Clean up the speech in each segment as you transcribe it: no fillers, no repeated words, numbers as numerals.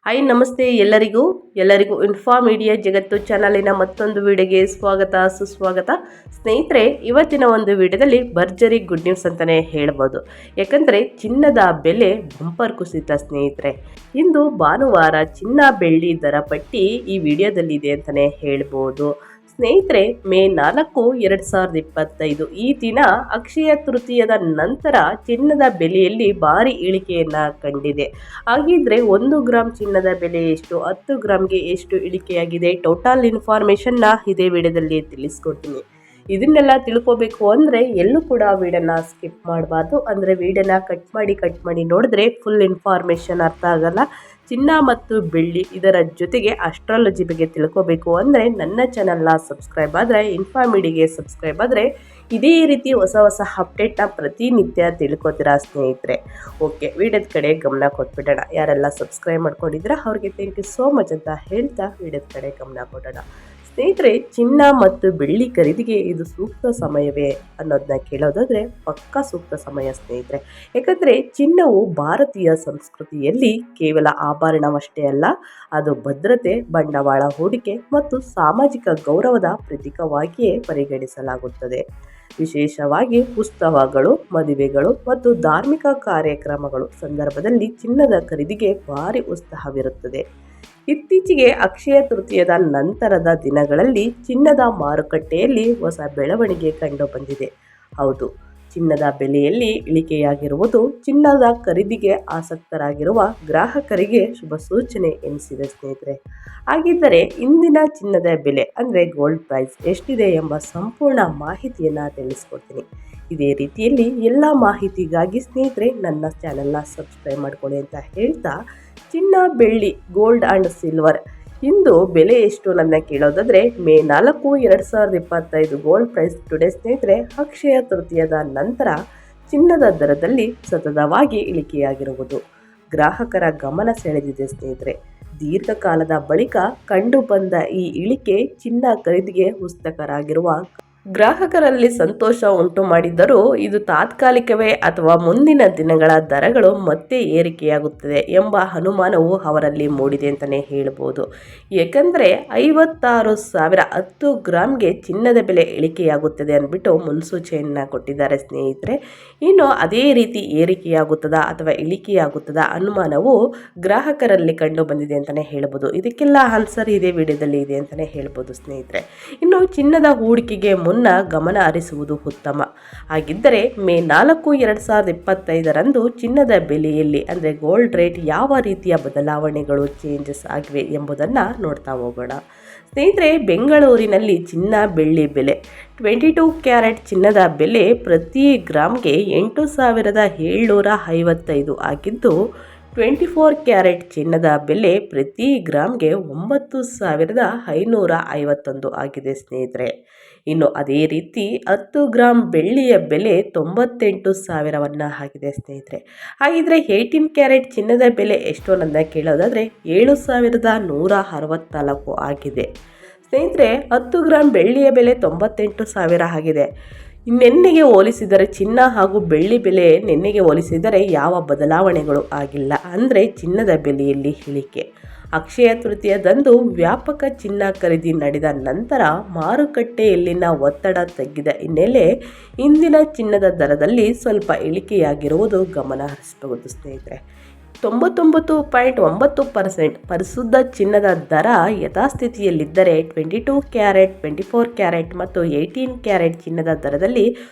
Hi ನಮಸ್ತೆ ಎಲ್ಲರಿಗೂ info media ಜಗತ್ತು ಚಾನಲಿನ ಮತ್ತೊಂದು ವಿಡಿಯೋಗೆ ಸ್ವಾಗತ ಸುಸ್ವಾಗತ. ಸ್ನೇಹಿತರೆ, ಇವತ್ತಿನ ಒಂದು ವಿಡಿಯೋದಲ್ಲಿ ಭರ್ಜರಿ ಗುಡ್ ನ್ಯೂಸ್ ಅಂತಲೇ ಹೇಳ್ಬೋದು. ಯಾಕಂದರೆ ಚಿನ್ನದ ಬೆಲೆ ಬಂಪರ್ ಕುಸಿತ ಸ್ನೇಹಿತರೆ. ಇಂದು ಭಾನುವಾರ ಚಿನ್ನ ಬೆಳ್ಳಿ ದರ ಪಟ್ಟಿ ಈ ವಿಡಿಯೋದಲ್ಲಿದೆ ಅಂತಲೇ ಹೇಳ್ಬೋದು. ಸ್ನೇಹಿತರೆ, ಮೇ 4, 2025 ಈ ದಿನ ಅಕ್ಷಯ ತೃತೀಯದ ನಂತರ ಚಿನ್ನದ ಬೆಲೆಯಲ್ಲಿ ಭಾರಿ ಇಳಿಕೆಯನ್ನು ಕಂಡಿದೆ. ಹಾಗಿದ್ರೆ 1 ಗ್ರಾಮ್ ಚಿನ್ನದ ಬೆಲೆ ಎಷ್ಟು, 10 ಗ್ರಾಮ್ಗೆ ಎಷ್ಟು ಇಳಿಕೆಯಾಗಿದೆ, ಟೋಟಲ್ ಇನ್ಫಾರ್ಮೇಷನ್ನ ಇದೇ ವಿಡಿಯೋದಲ್ಲಿ ತಿಳಿಸ್ಕೊಡ್ತೀನಿ. ಇದನ್ನೆಲ್ಲ ತಿಳ್ಕೊಬೇಕು ಅಂದರೆ ಎಲ್ಲೂ ಕೂಡ ವಿಡಿಯೋನ ಸ್ಕಿಪ್ ಮಾಡಬಾರ್ದು. ಅಂದರೆ ವಿಡಿಯೋನ ಕಟ್ ಮಾಡಿ ನೋಡಿದ್ರೆ ಫುಲ್ ಇನ್ಫಾರ್ಮೇಷನ್ ಅರ್ಥ ಆಗಲ್ಲ. ಚಿನ್ನ ಮತ್ತು ಬೆಳ್ಳಿ ಇದರ ಜೊತೆಗೆ ಅಸ್ಟ್ರಾಲಜಿ ಬಗ್ಗೆ ತಿಳ್ಕೋಬೇಕು ಅಂದರೆ ನನ್ನ ಚಾನಲ್ನ ಸಬ್ಸ್ಕ್ರೈಬ್ ಆದರೆ, ಇನ್ಫಾ ಮೀಡಿಯಾಗೆ ಸಬ್ಸ್ಕ್ರೈಬ್ ಆದರೆ ಇದೇ ರೀತಿ ಹೊಸ ಅಪ್ಡೇಟ್ನ ಪ್ರತಿನಿತ್ಯ ತಿಳ್ಕೊತೀರಾ ಸ್ನೇಹಿತರೆ. ಓಕೆ, ವಿಡಿಯೋದ ಕಡೆ ಗಮನ ಕೊಟ್ಬಿಡೋಣ. ಯಾರೆಲ್ಲ ಸಬ್ಸ್ಕ್ರೈಬ್ ಮಾಡ್ಕೊಂಡಿದ್ದೀರಾ ಅವ್ರಿಗೆ ಥ್ಯಾಂಕ್ ಯು ಸೋ ಮಚ್ ಅಂತ ಹೇಳ್ತಾ ವಿಡಿಯೋದ ಕಡೆ ಗಮನ ಕೊಡೋಣ. ಸ್ನೇಹಿತರೆ, ಚಿನ್ನ ಮತ್ತು ಬೆಳ್ಳಿ ಖರೀದಿಗೆ ಇದು ಸೂಕ್ತ ಸಮಯವೇ ಅನ್ನೋದನ್ನ ಕೇಳೋದಾದರೆ ಪಕ್ಕಾ ಸೂಕ್ತ ಸಮಯ ಸ್ನೇಹಿತರೆ. ಯಾಕಂದರೆ ಚಿನ್ನವು ಭಾರತೀಯ ಸಂಸ್ಕೃತಿಯಲ್ಲಿ ಕೇವಲ ಆಭರಣವಷ್ಟೇ ಅಲ್ಲ, ಅದು ಭದ್ರತೆ, ಬಂಡವಾಳ ಹೂಡಿಕೆ ಮತ್ತು ಸಾಮಾಜಿಕ ಗೌರವದ ಪ್ರತೀಕವಾಗಿಯೇ ಪರಿಗಣಿಸಲಾಗುತ್ತದೆ. ವಿಶೇಷವಾಗಿ ಉತ್ಸವಗಳು, ಮದುವೆಗಳು ಮತ್ತು ಧಾರ್ಮಿಕ ಕಾರ್ಯಕ್ರಮಗಳು ಸಂದರ್ಭದಲ್ಲಿ ಚಿನ್ನದ ಖರೀದಿಗೆ ಭಾರಿ ಉತ್ಸಾಹವಿರುತ್ತದೆ. ಇತ್ತೀಚೆಗೆ ಅಕ್ಷಯ ತೃತೀಯದ ನಂತರದ ದಿನಗಳಲ್ಲಿ ಚಿನ್ನದ ಮಾರುಕಟ್ಟೆಯಲ್ಲಿ ಹೊಸ ಬೆಳವಣಿಗೆ ಕಂಡುಬಂದಿದೆ. ಹೌದು, ಚಿನ್ನದ ಬೆಲೆಯಲ್ಲಿ ಇಳಿಕೆಯಾಗಿರುವುದು ಚಿನ್ನದ ಖರೀದಿಗೆ ಆಸಕ್ತರಾಗಿರುವ ಗ್ರಾಹಕರಿಗೆ ಶುಭ ಸೂಚನೆ ಎನಿಸಿದೆ ಸ್ನೇಹಿತರೆ. ಹಾಗಿದ್ದರೆ ಇಂದಿನ ಚಿನ್ನದ ಬೆಲೆ ಅಂದರೆ ಗೋಲ್ಡ್ ಪ್ರೈಸ್ ಎಷ್ಟಿದೆ ಎಂಬ ಸಂಪೂರ್ಣ ಮಾಹಿತಿಯನ್ನು ತಿಳಿಸ್ಕೊಡ್ತೀನಿ. ಇದೇ ರೀತಿಯಲ್ಲಿ ಎಲ್ಲ ಮಾಹಿತಿಗಾಗಿ ಸ್ನೇಹಿತರೆ ನನ್ನ ಚಾನಲ್ನ ಸಬ್ಸ್ಕ್ರೈಬ್ ಮಾಡ್ಕೊಳ್ಳಿ ಅಂತ ಹೇಳ್ತಾ, ಚಿನ್ನ, ಬೆಳ್ಳಿ, ಗೋಲ್ಡ್ ಆ್ಯಂಡ್ ಸಿಲ್ವರ್ ಇಂದು ಬೆಲೆ ಎಷ್ಟು ನನ್ನ ಕೇಳೋದಾದರೆ ಮೇ 4, 2025 ಗೋಲ್ಡ್ ಪ್ರೈಸ್ ಟುಡೇ ಸ್ನೇಹಿತರೆ. ಅಕ್ಷಯ ತೃತೀಯದ ನಂತರ ಚಿನ್ನದ ದರದಲ್ಲಿ ಸತತವಾಗಿ ಇಳಿಕೆಯಾಗಿರುವುದು ಗ್ರಾಹಕರ ಗಮನ ಸೆಳೆದಿದೆ ಸ್ನೇಹಿತರೆ. ದೀರ್ಘಕಾಲದ ಬಳಿಕ ಕಂಡುಬಂದ ಈ ಇಳಿಕೆ ಚಿನ್ನ ಖರೀದಿಗೆ ಉತ್ಸುಕರಾಗಿರುವ ಗ್ರಾಹಕರಲ್ಲಿ ಸಂತೋಷ ಉಂಟು ಮಾಡಿದ್ದರೂ ಇದು ತಾತ್ಕಾಲಿಕವೇ ಅಥವಾ ಮುಂದಿನ ದಿನಗಳ ದರಗಳು ಮತ್ತೆ ಏರಿಕೆಯಾಗುತ್ತದೆ ಎಂಬ ಅನುಮಾನವು ಅವರಲ್ಲಿ ಮೂಡಿದೆ ಅಂತಲೇ ಹೇಳ್ಬೋದು. ಏಕೆಂದರೆ 56,000 10 ಗ್ರಾಮ್ಗೆ ಚಿನ್ನದ ಬೆಲೆ ಇಳಿಕೆಯಾಗುತ್ತದೆ ಅಂದ್ಬಿಟ್ಟು ಮುನ್ಸೂಚನೆಯನ್ನು ಕೊಟ್ಟಿದ್ದಾರೆ ಸ್ನೇಹಿತರೆ. ಇನ್ನು ಅದೇ ರೀತಿ ಏರಿಕೆಯಾಗುತ್ತದಾ ಅಥವಾ ಇಳಿಕೆಯಾಗುತ್ತದಾ ಅನುಮಾನವು ಗ್ರಾಹಕರಲ್ಲಿ ಕಂಡು ಬಂದಿದೆ ಅಂತಲೇ ಹೇಳ್ಬೋದು. ಇದಕ್ಕೆಲ್ಲ ಆನ್ಸರ್ ಇದೇ ವಿಡಿಯೋದಲ್ಲಿ ಇದೆ ಅಂತಲೇ ಹೇಳ್ಬೋದು ಸ್ನೇಹಿತರೆ. ಇನ್ನು ಚಿನ್ನದ ಹೂಡಿಕೆಗೆ ಮುನ್ನ ಗಮನ ಹರಿಸುವುದು ಉತ್ತಮ. ಹಾಗಿದ್ದರೆ ಮೇ 4, 2025 ಚಿನ್ನದ ಬೆಲೆಯಲ್ಲಿ ಅಂದರೆ ಗೋಲ್ಡ್ ರೇಟ್ ಯಾವ ರೀತಿಯ ಬದಲಾವಣೆಗಳು ಚೇಂಜಸ್ ಆಗಿವೆ ಎಂಬುದನ್ನು ನೋಡ್ತಾ ಹೋಗೋಣ ಸ್ನೇಹಿತರೆ. ಬೆಂಗಳೂರಿನಲ್ಲಿ ಚಿನ್ನ ಬೆಳ್ಳಿ ಬೆಲೆ 22 ಕ್ಯಾರೆಟ್ ಚಿನ್ನದ ಬೆಲೆ ಪ್ರತಿ ಗ್ರಾಮ್ಗೆ 8,755 ಆಗಿದ್ದು, 24 ಕ್ಯಾರೆಟ್ ಚಿನ್ನದ ಬೆಲೆ ಪ್ರತಿ ಗ್ರಾಮ್ಗೆ 9,551 ಆಗಿದೆ ಸ್ನೇಹಿತರೆ. ಇನ್ನು ಅದೇ ರೀತಿ 10 ಗ್ರಾಮ್ ಬೆಳ್ಳಿಯ ಬೆಲೆ 98,000 ಆಗಿದೆ ಸ್ನೇಹಿತರೆ. ಹಾಗಿದ್ರೆ 18 ಕ್ಯಾರೆಟ್ ಚಿನ್ನದ ಬೆಲೆ ಎಷ್ಟು ಅನ್ನೋದನ್ನ ಕೇಳೋದಾದರೆ 7,164 ಆಗಿದೆ ಸ್ನೇಹಿತರೆ. 10 ಗ್ರಾಮ್ ಬೆಳ್ಳಿಯ ಬೆಲೆ 98,000 ಆಗಿದೆ. ನಿನ್ನೆಗೆ ಹೋಲಿಸಿದರೆ ಚಿನ್ನ ಹಾಗೂ ಬೆಳ್ಳಿ ಬೆಲೆ ನಿನ್ನೆಗೆ ಹೋಲಿಸಿದರೆ ಯಾವ ಬದಲಾವಣೆಗಳು ಆಗಿಲ್ಲ. ಅಂದರೆ ಚಿನ್ನದ ಬೆಲೆಯಲ್ಲಿ ಇಳಿಕೆ. ಅಕ್ಷಯ ತೃತೀಯದಂದು ವ್ಯಾಪಕ ಚಿನ್ನ ಖರೀದಿ ನಡೆದ ನಂತರ ಮಾರುಕಟ್ಟೆಯಲ್ಲಿನ ಒತ್ತಡ ತಗ್ಗಿದ ಹಿನ್ನೆಲೆ ಇಂದಿನ ಚಿನ್ನದ ದರದಲ್ಲಿ ಸ್ವಲ್ಪ ಇಳಿಕೆಯಾಗಿರುವುದು ಗಮನ ಹರಿಸಬಹುದು ಸ್ನೇಹಿತರೆ. 99.9% ಪರಿಶುದ್ಧ ಚಿನ್ನದ ದರ ಯಥಾಸ್ಥಿತಿಯಲ್ಲಿದ್ದರೆ 22 ಕ್ಯಾರೆಟ್, 24 ಕ್ಯಾರೆಟ್ ಮತ್ತು 18 ಕ್ಯಾರೆಟ್ ಚಿನ್ನದ ದರದಲ್ಲಿ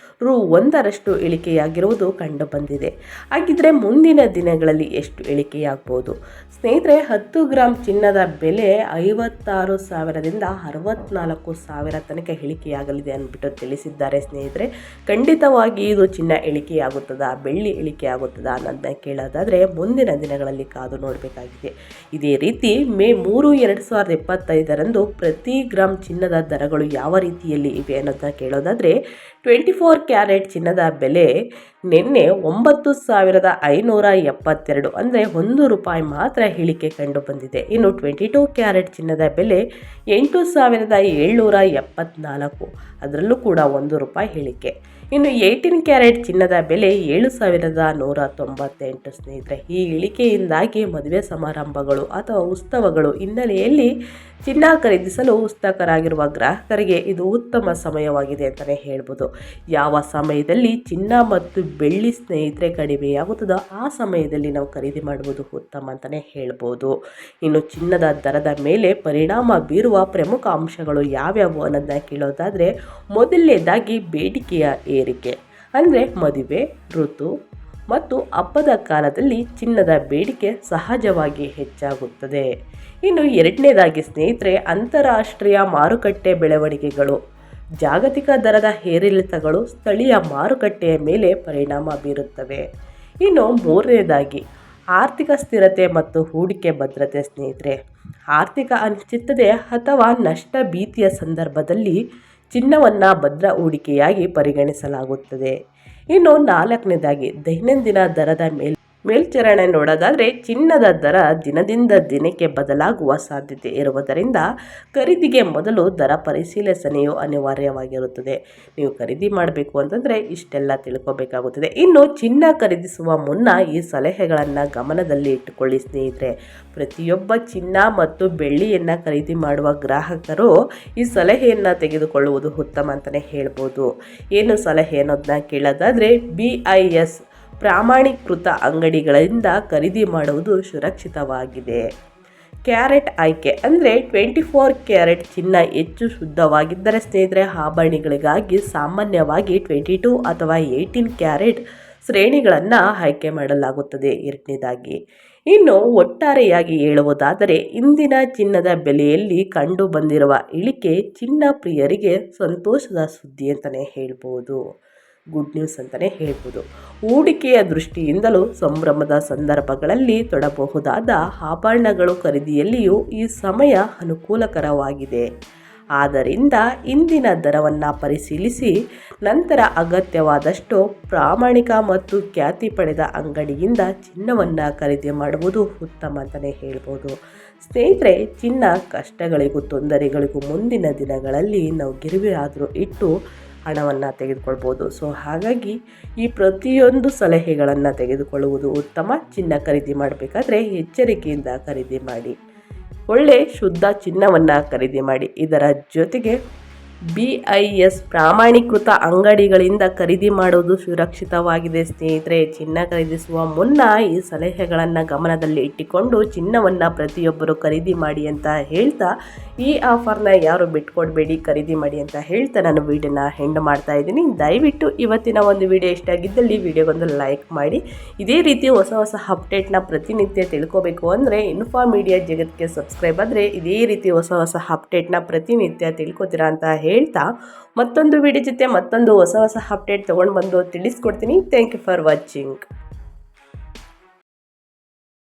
Rs1 ಇಳಿಕೆಯಾಗಿರುವುದು ಕಂಡುಬಂದಿದೆ. ಹಾಗಿದ್ರೆ ಮುಂದಿನ ದಿನಗಳಲ್ಲಿ ಎಷ್ಟು ಇಳಿಕೆಯಾಗಬಹುದು ಸ್ನೇಹಿತರೆ? 10 ಗ್ರಾಮ್ ಚಿನ್ನದ ಬೆಲೆ 56,000ದಿಂದ 64,000 ತನಕ ಇಳಿಕೆಯಾಗಲಿದೆ ಅಂದ್ಬಿಟ್ಟು ತಿಳಿಸಿದ್ದಾರೆ ಸ್ನೇಹಿತರೆ. ಖಂಡಿತವಾಗಿ ಇದು ಚಿನ್ನ ಇಳಿಕೆಯಾಗುತ್ತದಾ, ಬೆಳ್ಳಿ ಇಳಿಕೆಯಾಗುತ್ತದಾ ಅನ್ನೋದನ್ನ ಕೇಳೋದಾದರೆ ಮುಂದಿನ ದಿನಗಳಲ್ಲಿ ಕಾದು ನೋಡಬೇಕಾಗಿದೆ. ಇದೇ ರೀತಿ ಮೇ 3, 2025 ಪ್ರತಿ ಗ್ರಾಮ್ ಚಿನ್ನದ ದರಗಳು ಯಾವ ರೀತಿಯಲ್ಲಿ ಇವೆ ಅನ್ನೋದನ್ನ ಕೇಳೋದಾದರೆ 24 ಕ್ಯಾರೆಟ್ ಚಿನ್ನದ ಬೆಲೆ ನಿನ್ನೆ 9,572 ಅಂದರೆ ₹1 ಮಾತ್ರ ಇಳಿಕೆ ಕಂಡು ಬಂದಿದೆ. ಇನ್ನು 22 ಕ್ಯಾರೆಟ್ ಚಿನ್ನದ ಬೆಲೆ 8,774, ಅದರಲ್ಲೂ ಕೂಡ ₹1 ಇಳಿಕೆ. ಇನ್ನು 18 ಕ್ಯಾರೆಟ್ ಚಿನ್ನದ ಬೆಲೆ 7,198 ಸ್ನೇಹಿತರೆ. ಈ ಇಳಿಕೆಯಿಂದಾಗಿ ಮದುವೆ ಸಮಾರಂಭಗಳು ಅಥವಾ ಉತ್ಸವಗಳು ಹಿನ್ನೆಲೆಯಲ್ಲಿ ಚಿನ್ನ ಖರೀದಿಸಲು ಉತ್ಸುಕರಾಗಿರುವ ಗ್ರಾಹಕರಿಗೆ ಇದು ಉತ್ತಮ ಸಮಯವಾಗಿದೆ ಅಂತಲೇ ಹೇಳ್ಬೋದು. ಯಾವ ಸಮಯದಲ್ಲಿ ಚಿನ್ನ ಮತ್ತು ಬೆಳ್ಳಿ ಸ್ನೇಹಿತರೆ ಕಡಿಮೆಯಾಗುತ್ತದೋ ಆ ಸಮಯದಲ್ಲಿ ನಾವು ಖರೀದಿ ಮಾಡುವುದು ಉತ್ತಮ ಅಂತಲೇ ಹೇಳ್ಬೋದು. ಇನ್ನು ಚಿನ್ನದ ದರದ ಮೇಲೆ ಪರಿಣಾಮ ಬೀರುವ ಪ್ರಮುಖ ಅಂಶಗಳು ಯಾವ್ಯಾವು ಅನ್ನೋದನ್ನ ಕೇಳೋದಾದರೆ, ಮೊದಲನೇದಾಗಿ ಬೇಡಿಕೆಯ ಏರಿಕೆ. ಅಂದರೆ ಮದುವೆ, ಋತು ಮತ್ತು ಹಬ್ಬದ ಕಾಲದಲ್ಲಿ ಚಿನ್ನದ ಬೇಡಿಕೆ ಸಹಜವಾಗಿ ಹೆಚ್ಚಾಗುತ್ತದೆ. ಇನ್ನು ಎರಡನೇದಾಗಿ ಸ್ನೇಹಿತರೆ, ಅಂತಾರಾಷ್ಟ್ರೀಯ ಮಾರುಕಟ್ಟೆ ಬೆಳವಣಿಗೆಗಳು. ಜಾಗತಿಕ ದರದ ಏರಿಳಿತಗಳು ಸ್ಥಳೀಯ ಮಾರುಕಟ್ಟೆಯ ಮೇಲೆ ಪರಿಣಾಮ ಬೀರುತ್ತವೆ. ಇನ್ನು ಮೂರನೇದಾಗಿ ಆರ್ಥಿಕ ಸ್ಥಿರತೆ ಮತ್ತು ಹೂಡಿಕೆ ಭದ್ರತೆ ಸ್ನೇಹಿತರೆ. ಆರ್ಥಿಕ ಅನಿಶ್ಚಿತತೆ ಅಥವಾ ನಷ್ಟ ಭೀತಿಯ ಸಂದರ್ಭದಲ್ಲಿ ಚಿನ್ನವನ್ನು ಭದ್ರ ಹೂಡಿಕೆಯಾಗಿ ಪರಿಗಣಿಸಲಾಗುತ್ತದೆ. ಇನ್ನು ನಾಲ್ಕನೇದಾಗಿ ದೈನಂದಿನ ದರದ ಮೇಲ್ವಿಚಾರಣೆ ನೋಡೋದಾದರೆ, ಚಿನ್ನದ ದರ ದಿನದಿಂದ ದಿನಕ್ಕೆ ಬದಲಾಗುವ ಸಾಧ್ಯತೆ ಇರುವುದರಿಂದ ಖರೀದಿಗೆ ಮೊದಲು ದರ ಪರಿಶೀಲನೆಯು ಅನಿವಾರ್ಯವಾಗಿರುತ್ತದೆ. ನೀವು ಖರೀದಿ ಮಾಡಬೇಕು ಅಂತಂದರೆ ಇಷ್ಟೆಲ್ಲ ತಿಳ್ಕೊಬೇಕಾಗುತ್ತದೆ. ಇನ್ನು ಚಿನ್ನ ಖರೀದಿಸುವ ಮುನ್ನ ಈ ಸಲಹೆಗಳನ್ನು ಗಮನದಲ್ಲಿ ಇಟ್ಟುಕೊಳ್ಳಿ ಸ್ನೇಹಿತರೆ. ಪ್ರತಿಯೊಬ್ಬ ಚಿನ್ನ ಮತ್ತು ಬೆಳ್ಳಿಯನ್ನು ಖರೀದಿ ಮಾಡುವ ಗ್ರಾಹಕರು ಈ ಸಲಹೆಯನ್ನು ತೆಗೆದುಕೊಳ್ಳುವುದು ಉತ್ತಮ ಅಂತಲೇ ಹೇಳ್ಬೋದು. ಏನು ಸಲಹೆ ಅನ್ನೋದನ್ನ ಕೇಳೋದಾದರೆ, BIS ಪ್ರಾಮಾಣೀಕೃತ ಅಂಗಡಿಗಳಿಂದ ಖರೀದಿ ಮಾಡುವುದು ಸುರಕ್ಷಿತವಾಗಿದೆ. ಕ್ಯಾರೆಟ್ ಆಯ್ಕೆ. ಅಂದರೆ 24 ಕ್ಯಾರೆಟ್ ಚಿನ್ನ ಹೆಚ್ಚು ಶುದ್ಧವಾಗಿದ್ದರೆ ಸ್ನೇಹಿತರೆ, ಆಭರಣಗಳಿಗಾಗಿ ಸಾಮಾನ್ಯವಾಗಿ 22 ಅಥವಾ 18 ಕ್ಯಾರೆಟ್ ಶ್ರೇಣಿಗಳನ್ನು ಆಯ್ಕೆ ಮಾಡಲಾಗುತ್ತದೆ. ಎರಡನೇದಾಗಿ, ಇನ್ನು ಒಟ್ಟಾರೆಯಾಗಿ ಹೇಳುವುದಾದರೆ, ಇಂದಿನ ಚಿನ್ನದ ಬೆಲೆಯಲ್ಲಿ ಕಂಡು ಬಂದಿರುವ ಇಳಿಕೆ ಚಿನ್ನ ಪ್ರಿಯರಿಗೆ ಸಂತೋಷದ ಸುದ್ದಿ ಅಂತಲೇ ಹೇಳ್ಬೋದು. ಗುಡ್ ನ್ಯೂಸ್ ಅಂತಲೇ ಹೇಳ್ಬೋದು. ಹೂಡಿಕೆಯ ದೃಷ್ಟಿಯಿಂದಲೂ ಸಂಭ್ರಮದ ಸಂದರ್ಭಗಳಲ್ಲಿ ತೊಡಬಹುದಾದ ಆಭರಣಗಳು ಖರೀದಿಯಲ್ಲಿಯೂ ಈ ಸಮಯ ಅನುಕೂಲಕರವಾಗಿದೆ. ಆದ್ದರಿಂದ ಇಂದಿನ ದರವನ್ನು ಪರಿಶೀಲಿಸಿ ನಂತರ ಅಗತ್ಯವಾದಷ್ಟು ಪ್ರಾಮಾಣಿಕ ಮತ್ತು ಖ್ಯಾತಿ ಪಡೆದ ಅಂಗಡಿಯಿಂದ ಚಿನ್ನವನ್ನು ಖರೀದಿ ಮಾಡುವುದು ಉತ್ತಮ ಅಂತಲೇ ಹೇಳ್ಬೋದು. ಸ್ನೇಹಿತರೆ, ಚಿನ್ನ ಕಷ್ಟಗಳಿಗೂ ತೊಂದರೆಗಳಿಗೂ ಮುಂದಿನ ದಿನಗಳಲ್ಲಿ ನಾವು ಗಿರಿವಿ ಆದರೂ ಇಟ್ಟು ಹಣವನ್ನು ತೆಗೆದುಕೊಳ್ಬೋದು. ಸೊ ಹಾಗಾಗಿ ಈ ಪ್ರತಿಯೊಂದು ಸಲಹೆಗಳನ್ನು ತೆಗೆದುಕೊಳ್ಳುವುದು ಉತ್ತಮ. ಚಿನ್ನ ಖರೀದಿ ಮಾಡಬೇಕಾದ್ರೆ ಎಚ್ಚರಿಕೆಯಿಂದ ಖರೀದಿ ಮಾಡಿ. ಒಳ್ಳೆ ಶುದ್ಧ ಚಿನ್ನವನ್ನು ಖರೀದಿ ಮಾಡಿ. ಇದರ ಜೊತೆಗೆ BIS ಪ್ರಾಮಾಣೀಕೃತ ಅಂಗಡಿಗಳಿಂದ ಖರೀದಿ ಮಾಡುವುದು ಸುರಕ್ಷಿತವಾಗಿದೆ ಸ್ನೇಹಿತರೆ. ಚಿನ್ನ ಖರೀದಿಸುವ ಮುನ್ನ ಈ ಸಲಹೆಗಳನ್ನು ಗಮನದಲ್ಲಿ ಇಟ್ಟುಕೊಂಡು ಚಿನ್ನವನ್ನು ಪ್ರತಿಯೊಬ್ಬರು ಖರೀದಿ ಮಾಡಿ ಅಂತ ಹೇಳ್ತಾ, ಈ ಆಫರ್ನ ಯಾರು ಬಿಟ್ಕೊಡ್ಬೇಡಿ, ಖರೀದಿ ಮಾಡಿ ಅಂತ ಹೇಳ್ತಾ ನಾನು ವಿಡಿಯೋನ ಎಂಡ್ ಮಾಡ್ತಾ ಇದ್ದೀನಿ. ದಯವಿಟ್ಟು ಇವತ್ತಿನ ಒಂದು ವಿಡಿಯೋ ಇಷ್ಟ ಆಗಿದ್ದಲ್ಲಿ ವಿಡಿಯೋಗೊಂದು ಲೈಕ್ ಮಾಡಿ. ಇದೇ ರೀತಿ ಹೊಸ ಹೊಸ ಅಪ್ಡೇಟ್ನ ಪ್ರತಿನಿತ್ಯ ತಿಳ್ಕೋಬೇಕು ಅಂದರೆ ಇನ್ಫಾ ಮೀಡಿಯಾ ಜಗತ್ತಿಗೆ ಸಬ್ಸ್ಕ್ರೈಬ್ ಆದರೆ ಇದೇ ರೀತಿ ಹೊಸ ಹೊಸ ಅಪ್ಡೇಟ್ನ ಪ್ರತಿನಿತ್ಯ ತಿಳ್ಕೊತೀರಾ ಅಂತ ಹೇಳ್ತಾ, ಮತ್ತೊಂದು ವಿಡಿಯೋ ಜೊತೆ ಮತ್ತೊಂದು ಹೊಸ ಹೊಸ ಅಪ್ಡೇಟ್ ತೊಗೊಂಡು ಬಂದು ತಿಳಿಸ್ಕೊಡ್ತೀನಿ. Thank you for watching.